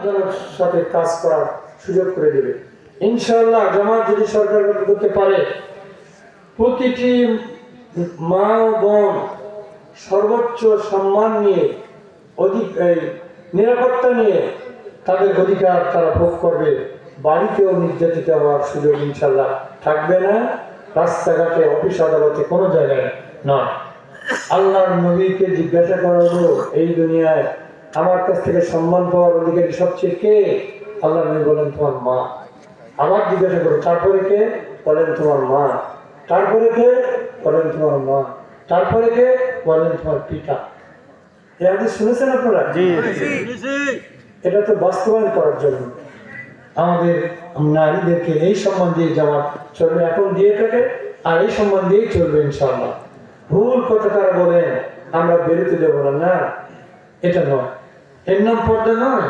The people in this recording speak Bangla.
আন্তরিকতার সাথে কাজ করার সুযোগ করে দেবে ইনশাআল্লাহ। জামাত যদি সরকার করতে পারে, প্রতিটি মা ও বোন সর্বোচ্চ সম্মান নিয়ে নিরাপত্তা নিয়ে তাদের অধিকার তারা ভোগ করবে। বাড়িতেও নির্যাতিত হওয়ার সুযোগ ইনশাল্লাহ থাকবে না, রাস্তাঘাটে অফিস আদালতে কোনো জায়গায় নয়। আল্লাহর নবীকে জিজ্ঞাসা করা হলো, এই দুনিয়ায় আমার কাছ থেকে সম্মান পাওয়ার অধিকারী সবচেয়ে কে? আল্লাহ নবী বলেন তোমার মা। আবার জিজ্ঞাসা করো, তারপরে কে? বলেন তোমার মা। তারপরে কে? বলেন তোমার মা। তারপরে কে? বলেন তোমার পিতা। এই হাদিস শুনেছেন আপনারা? এটা তো বাস্তবায়ন করার জন্য আমাদের নারীদেরকে এই সম্মান দিয়ে জামাত চলবে, এখন দিয়ে থাকে, আর এই সম্মান দিয়েই চলবে ইনশাআল্লাহ। ভুল কথা তারা বলেন আমরা বেরোতে দেবো না, না, এটা নয়, এর নাম পর্দা নয়।